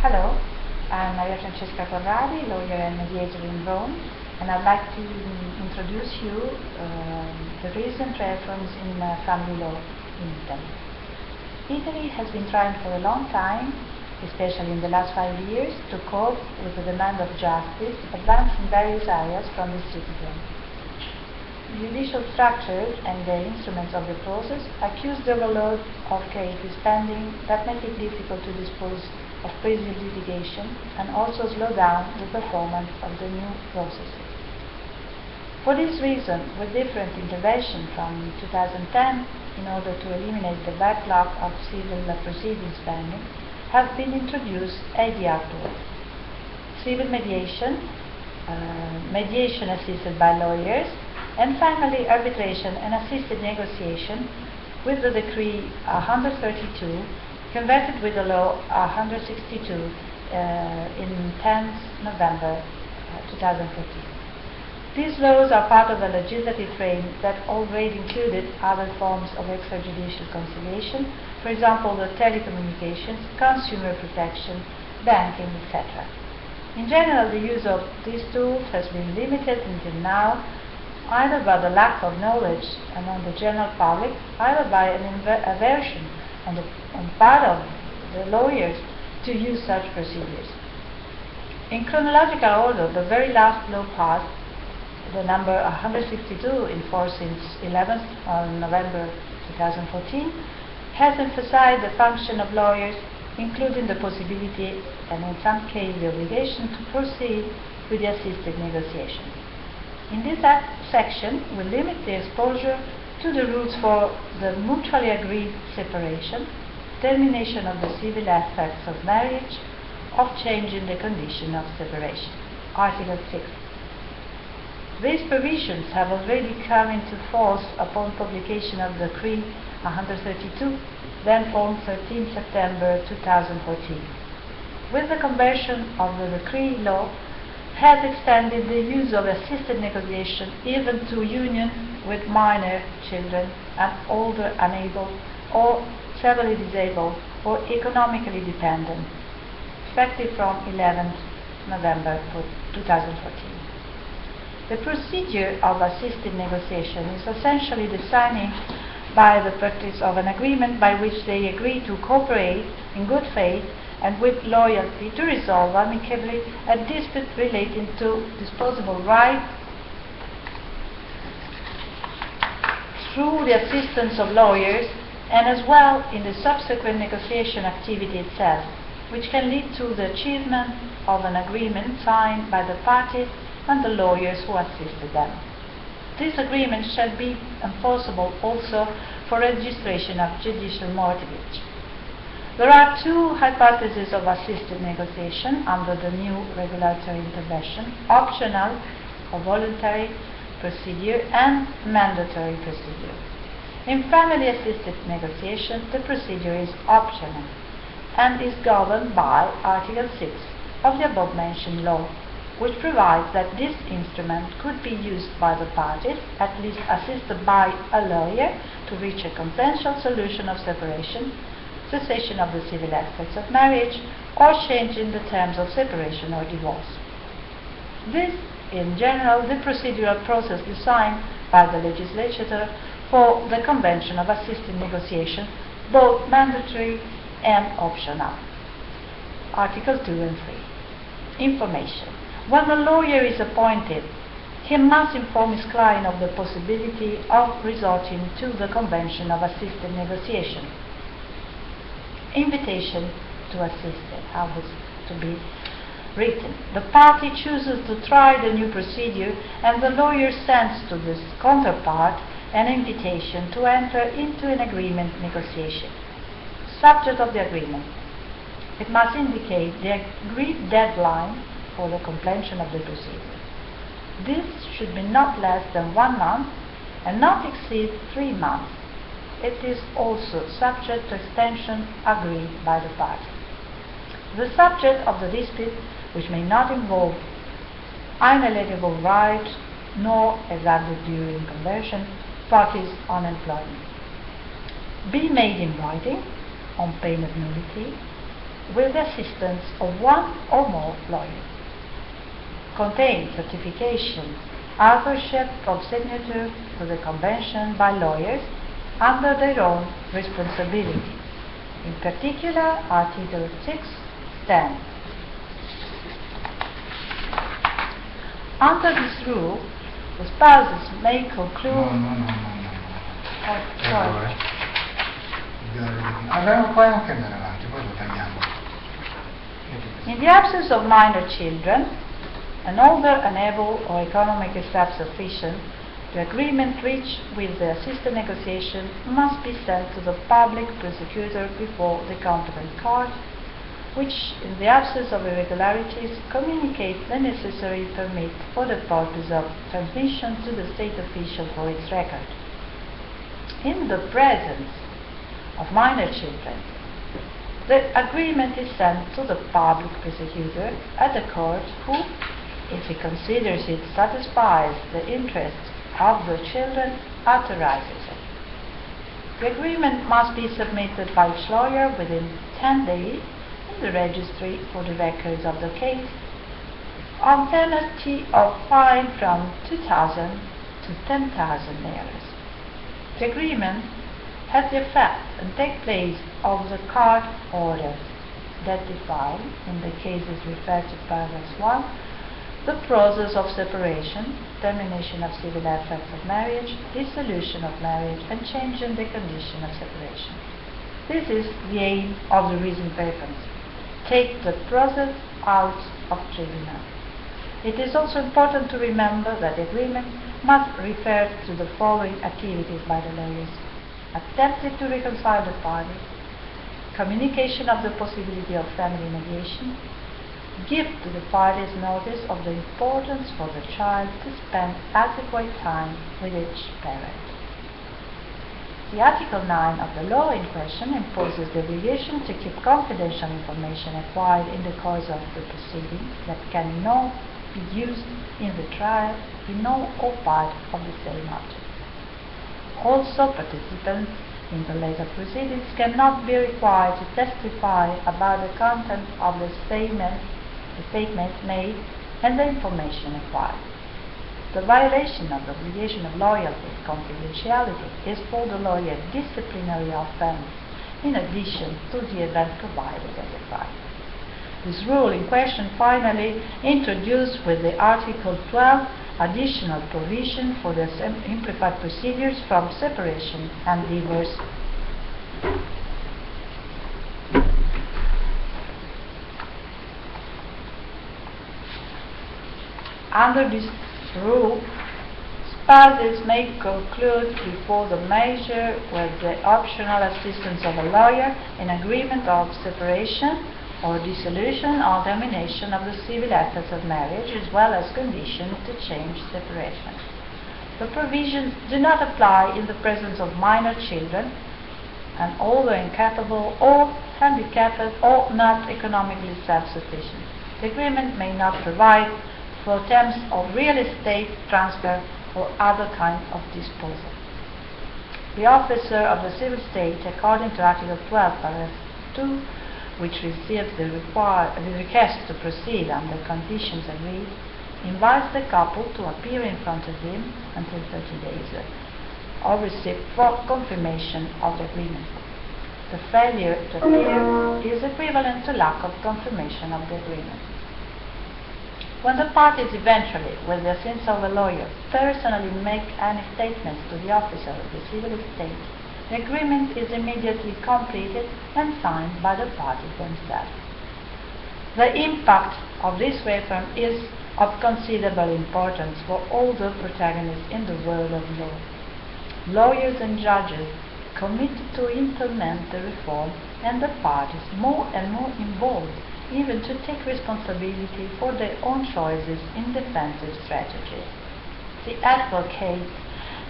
Hello, I'm Francesca Corradi, lawyer and mediator in Rome, and I'd like to introduce you the recent reforms in family law in Italy. Italy has been trying for a long time, especially in the last 5 years, to cope with the demand of justice advanced in various areas from the citizen. Judicial structures and the instruments of the process accuse the overload of cases pending that make it difficult to dispose of previous litigation and also slow down the performance of the new processes. For this reason, with different interventions from 2010 in order to eliminate the backlog of civil proceedings pending, have been introduced ADR tools: civil mediation, mediation assisted by lawyers, and finally arbitration and assisted negotiation with the Decree 132 converted with the Law 162 in 10th November 2014. These laws are part of a legislative frame that already included other forms of extrajudicial conciliation, for example the telecommunications, consumer protection, banking, etc. In general, the use of these tools has been limited until now, either by the lack of knowledge among the general public, either by an aversion on part of the lawyers to use such procedures. In chronological order, the very last law passed, the number 162, in force since 11th of November 2014, has emphasized the function of lawyers, including the possibility and in some cases the obligation to proceed with the assisted negotiation. In this section, we limit the exposure to the rules for the mutually agreed separation, termination of the civil aspects of marriage, of changing the condition of separation. Article 6. These provisions have already come into force upon publication of the Decree 132, then formed 13 September 2014. With the conversion of the decree law, has extended the use of assisted negotiation even to union with minor children and older unable or severely disabled or economically dependent, effective from 11th November 2014. The procedure of assisted negotiation is essentially the signing by the parties of an agreement by which they agree to cooperate in good faith and with loyalty to resolve amicably a dispute relating to disposable rights through the assistance of lawyers, and as well in the subsequent negotiation activity itself, which can lead to the achievement of an agreement signed by the parties and the lawyers who assisted them. This agreement shall be enforceable also for registration of judicial mortgage. There are two hypotheses of assisted negotiation under the new regulatory intervention: optional or voluntary procedure and mandatory procedure. In family assisted negotiation, the procedure is optional and is governed by Article 6 of the above-mentioned law, which provides that this instrument could be used by the parties, at least assisted by a lawyer, to reach a consensual solution of separation, cessation of the civil aspects of marriage, or changing the terms of separation or divorce. This, in general, the procedural process designed by the legislature for the Convention of Assisted Negotiation, both mandatory and optional. Article 2 and 3. Information. When a lawyer is appointed, he must inform his client of the possibility of resorting to the Convention of Assisted Negotiation. Invitation to assist it, how is to be written. The party chooses to try the new procedure, and the lawyer sends to this counterpart an invitation to enter into an agreement negotiation. Subject of the agreement. It must indicate the agreed deadline for the completion of the procedure. This should be not less than 1 month and not exceed 3 months. It is also subject to extension agreed by the parties. The subject of the dispute, which may not involve inalienable rights nor exacted during conversion, parties on employment. Be made in writing on pain of nullity with the assistance of one or more lawyers. Contain certification, authorship of signature to the convention by lawyers under their own responsibility. In particular, Article 6(10). Under this rule, the spouses may conclude... sorry. In the absence of minor children, an older, unable, or economically self-sufficient, the agreement reached with the assisted negotiation must be sent to the public prosecutor before the competent court, which, in the absence of irregularities, communicates the necessary permit for the purpose of transmission to the state official for its record. In the presence of minor children, the agreement is sent to the public prosecutor at the court who, if he considers it satisfies the interests of the children, authorizes it. The agreement must be submitted by each lawyer within 10 days in the registry for the records of the case, on penalty of fine from 2,000 to 10,000 liras. The agreement has the effect and take place of the court orders that define, in the cases referred to paragraph 1, the process of separation, termination of civil effects of marriage, dissolution of marriage, and change in the condition of separation. This is the aim of the recent preference. Take the process out of tribunal. It is also important to remember that the agreement must refer to the following activities by the lawyers: attempting to reconcile the parties, communication of the possibility of family mediation, give to the parties notice of the importance for the child to spend adequate time with each parent. The Article 9 of the law in question imposes the obligation to keep confidential information acquired in the course of the proceedings that cannot be used in the trial in all or part of the same object. Also, participants in the later proceedings cannot be required to testify about the content of the statement made and the information acquired. The violation of the obligation of loyalty and confidentiality is for the lawyer disciplinary offense, in addition to the event provided at the trial. This rule in question finally introduced with the Article 12 additional provision for the simplified procedures from separation and divorce. Under this rule, spouses may conclude before the measure with the optional assistance of a lawyer an agreement of separation or dissolution or termination of the civil effects of marriage, as well as conditions to change separation. The provisions do not apply in the presence of minor children, and older, incapable, or handicapped, or not economically self-sufficient. The agreement may not provide for terms of real estate transfer or other kind of disposal. The officer of the civil state, according to Article 12, paragraph 2, which receives the request to proceed under conditions agreed, invites the couple to appear in front of him until 30 days or receive for confirmation of the agreement. The failure to appear is equivalent to lack of confirmation of the agreement. When the parties eventually, with the assistance of a lawyer, personally make any statements to the officer of the civil estate, the agreement is immediately completed and signed by the parties themselves. The impact of this reform is of considerable importance for all the protagonists in the world of law. Lawyers and judges committed to implement the reform, and the parties more and more involved even to take responsibility for their own choices in defensive strategies. The advocate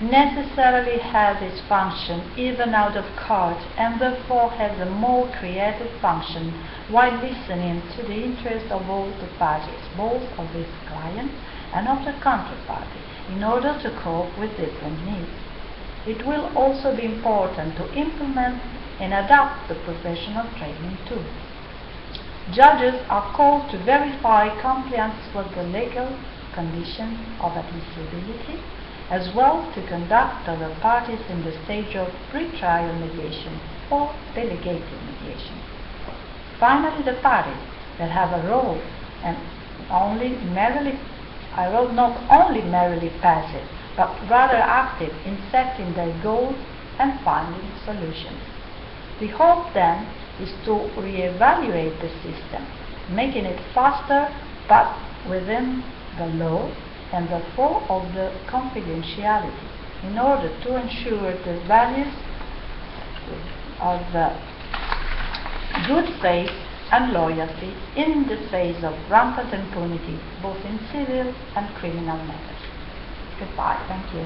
necessarily has its function even out of court, and therefore has a more creative function while listening to the interest of all the parties, both of his client and of the counterparty, in order to cope with different needs. It will also be important to implement and adapt the professional training too. Judges are called to verify compliance with the legal conditions of admissibility, as well to conduct other parties in the stage of pre-trial mediation or delegated mediation. Finally, the parties that have a role and not only merely passive, but rather active in setting their goals and finding solutions. The hope then is to re-evaluate the system, making it faster but within the law and therefore of the confidentiality, in order to ensure the values of good faith and loyalty in the face of rampant impunity, both in civil and criminal matters. Goodbye. Thank you.